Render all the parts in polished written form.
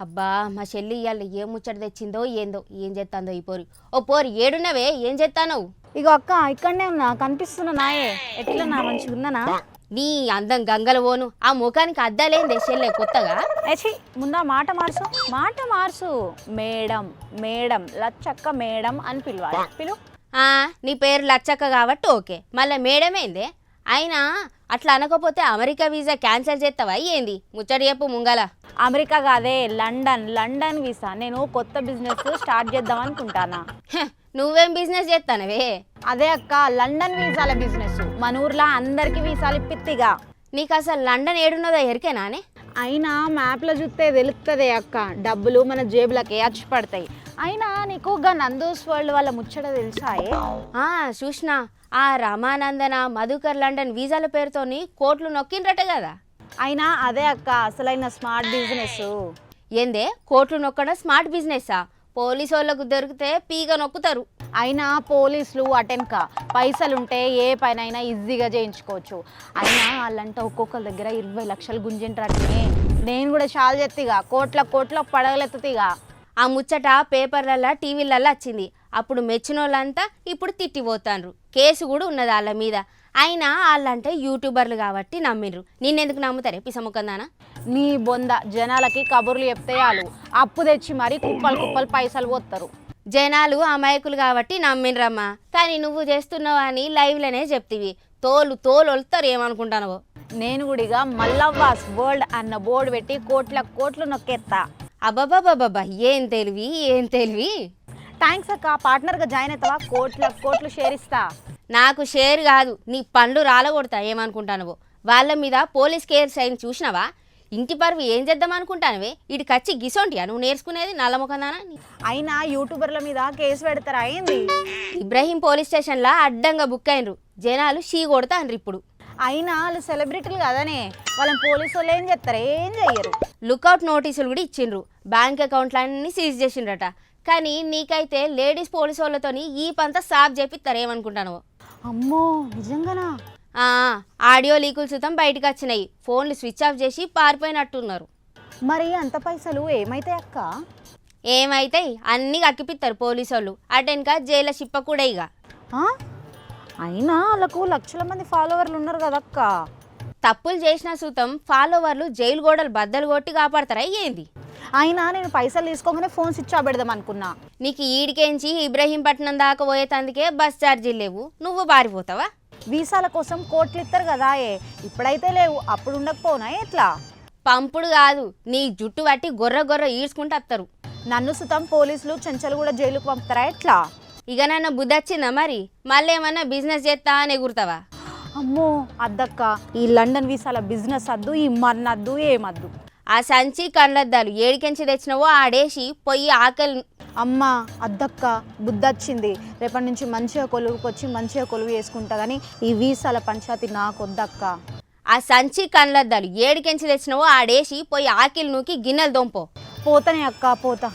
అబ్బా మా చెల్లి ఇవాళ ఏం ముచ్చట తెచ్చిందో ఏందో ఏం చేస్తాందో ఈ పోరి. ఓ పోరి ఏడున్నవే ఏం చేస్తానవు? ఇగో అక్క ఇక్కడనే ఉన్నా, కనిపిస్తున్నా నాయే. ఎట్లా మంచిగా ఉన్నానా? నీ అందం గంగల పోను, ఆ ముఖానికి అద్దాలేందే చెల్లె కొత్తగా? ఏచి ముందా మాట మార్చు. మేడం మేడం లచ్చక్క మేడం అని పిలవాలి. నీ పేరు లచ్చక్క కాబట్టి ఓకే, మళ్ళీ మేడమేందే? అయినా అట్లా అనకపోతే అమెరికా వీసా క్యాన్సిల్ చేస్తావా ఏంది? ముచ్చట చెప్పు ముంగల. అమెరికా కాదే, లండన్ వీసా. నేను కొత్త బిజినెస్ స్టార్ట్ చేద్దాం అనుకుంటానా. నువ్వేం బిజినెస్ చేస్తానవే? అదే అక్క, లండన్ వీసాల బిజినెస్. మన ఊర్లో అందరికి వీసాలు ఇప్పిత్తిగా. నీకు అసలు లండన్ ఏడున్నదో ఎరికేనానే? అయినా మ్యాప్లో చూస్తే తెలుస్తుంది అక్క, డబ్బులు మన జేబులకే అచ్చి పడతాయి. అయినా నీకు గా నందూస్ వరల్డ్ వాళ్ళ ముచ్చట తెలుసాయే? చూసినా, ఆ రామానందన మధుకర్ లండన్ వీసాల పేరుతోని కోట్లు నొక్కిండ్రట కదా. అయినా అదే అక్క అసలైన స్మార్ట్ బిజినెస్. ఏందే కోట్లు నొక్కడం స్మార్ట్ బిజినెస్సా? పోలీసు వాళ్ళకు దొరికితే పీగ నొక్కుతారు. అయినా పోలీసులు అటెన్క పైసలుంటే ఏ పైనైనా ఈజీగా చేయించుకోవచ్చు. అయినా వాళ్ళంటే ఒక్కొక్కరి దగ్గర 20 లక్షలు గుంజింటారటనే. నేను కూడా చాలా చెత్తిగా కోట్ల పడగలెత్తుతిగా. ఆ ముచ్చట పేపర్లల్లా టీవీలల్లా వచ్చింది. అప్పుడు మెచ్చిన వాళ్ళంతా ఇప్పుడు తిట్టిపోతాండ్రు. కేసు కూడా ఉన్నది వాళ్ళ మీద. అయినా వాళ్ళంటే యూట్యూబర్లు కాబట్టి నమ్మిండ్రు. నిన్నెందుకు నమ్ముతారే పిసముకందానా? నీ బొంద జనాలకి కబుర్లు చెప్తే చాలు, అప్పు తెచ్చి మరీ కుప్పలు పైసలు పోతారు. జనాలు అమాయకులు కాబట్టి నమ్మిండ్రమ్మా. కానీ నువ్వు చేస్తున్నావు అని లైవ్లోనే చెప్తివి. తోలు వలుతారు ఏమనుకుంటానవో. నేను కూడా మల్లవ్వాస్ వరల్డ్ అన్న బోర్డు పెట్టి కోట్లు నొక్కేస్తా. అబ్బాబాబాబా ఏం తెలివి. థ్యాంక్స్ అక్క, పార్ట్నర్గా జాయిన్ అవుతావా? కోట్లు షేర్ ఇస్తా. నాకు షేర్ కాదు, నీ పండ్లు రాలగొడతా ఏమనుకుంటానవో. వాళ్ళ మీద పోలీస్ కేసు అయిన చూసినావా? ఇంటి పరువు ఏం చేద్దాం అనుకుంటానవే? ఇటు కచ్చి గిసోంటియా నువ్వు నేర్చుకునేది నల్లముఖందానా? అయినా యూట్యూబర్ల మీద కేసు పెడతారా ఏంది? ఇబ్రహీం పోలీస్ స్టేషన్లా అడ్డంగా బుక్ అయినరు. జనాలు షీ కొడతాండ్రు ఇప్పుడు. అయినా వాళ్ళు సెలబ్రిటీలు కదనే, వాళ్ళని పోలీసు వాళ్ళు ఏం చేస్తారు? ఏం చెయ్యరు. లుకౌట్ నోటీసులు కూడా ఇచ్చిండ్రు. బ్యాంక్ అకౌంట్లన్నీ సీజ్ చేసిండ్రట. కానీ నీకైతే లేడీస్ పోలీసు వాళ్ళతోని ఈ పంత సాఫ్ చేపిస్తారు ఏమనుకుంటానో. అమ్మో నిజంగానా? ఆడియో లీకులు సుతం బయటకు వచ్చినాయి. ఫోన్లు స్విచ్ ఆఫ్ చేసి పారిపోయినట్టున్నారు. మరి అంత పైసలు ఏమైతాయి అక్క? ఏమైతాయి, అన్నీ అక్కిపిస్తారు పోలీసు వాళ్ళు. అటెన్క జైల చిప్ప కూడా. ఇక అయినా వాళ్ళకు లక్షల మంది ఫాలోవర్లు ఉన్నారు కదక్క. తప్పులు చేసిన సుతం ఫాలోవర్లు జైలు గోడలు బద్దలు కొట్టి కాపాడతారా ఏంది? అయినా నేను పైసలు తీసుకోగానే ఫోన్ స్విచ్ ఆఫ్ పెడదాం అనుకున్నా. నీకు ఈడికేంచి ఇబ్రహీంపట్నం దాకా పోయేతందుకే బస్ ఛార్జీలు లేవు, నువ్వు బారిపోతావా? వీసాల కోసం కోట్లు ఇస్తారు కదా, ఇప్పుడైతే లేవు, అప్పుడు ఉండకపోనా ఎట్లా? పంపుడు కాదు, నీ జుట్టు పట్టి గొర్ర ఈడ్చుకుంటూ వస్తారు. నన్ను సుతం పోలీసులు చెంచలు కూడా జైలుకు పంపుతారా ఎట్లా? ఇక నన్ను బుద్ధి వచ్చిందా మరి? మళ్ళీ ఏమన్నా బిజినెస్ చేస్తా అని ఎగురుతావా? అమ్మో అద్దక్క, ఈ లండన్ వీసాల బిజినెస్ అద్దు, ఈ మన్నద్దు, ఏమద్దు. ఆ సంచి కండ్లద్దాలు ఏడికెంచి తెచ్చినవో ఆడేసి పొయ్యి ఆకలి. అమ్మా అద్దక్క బుద్ధొచ్చింది, రేపటి నుంచి మంచిగా కొలువుకొచ్చి మంచిగా కొలువు వేసుకుంటా. కానీ ఈ వీసాల పంచాయతీ నాకు వద్దక్క. ఆ సంచి కండ్లద్దాలు ఏడికెంచి తెచ్చినవో ఆడేసి పొయ్యి ఆకిలి నూకి గిన్నెలు దొంపో. పోతానే అక్క పోతా.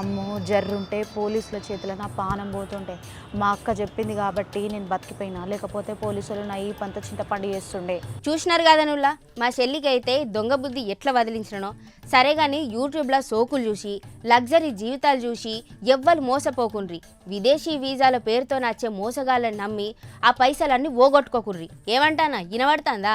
అమ్మో జర్రుంటే పోలీసుల చేతిలో నా పానం పోతుంటే. మా అక్క చెప్పింది కాబట్టి నేను బతికిపోయినా, లేకపోతే పోలీసులు నా ఈ పంత చింతపండు చేస్తుండే. చూసినారు కదా నువ్వులా, మా చెల్లికి అయితే దొంగ బుద్ధి ఎట్లా వదిలించినో. సరే కానీ యూట్యూబ్లో సోకులు చూసి లగ్జరీ జీవితాలు చూసి ఎవ్వరు మోసపోకుండ్రి. విదేశీ వీసాల పేరుతో నచ్చే మోసగాళ్ళని నమ్మి ఆ పైసలన్నీ ఓగొట్టుకోకుర్రి. ఏమంటానా, వినబడుతుందా?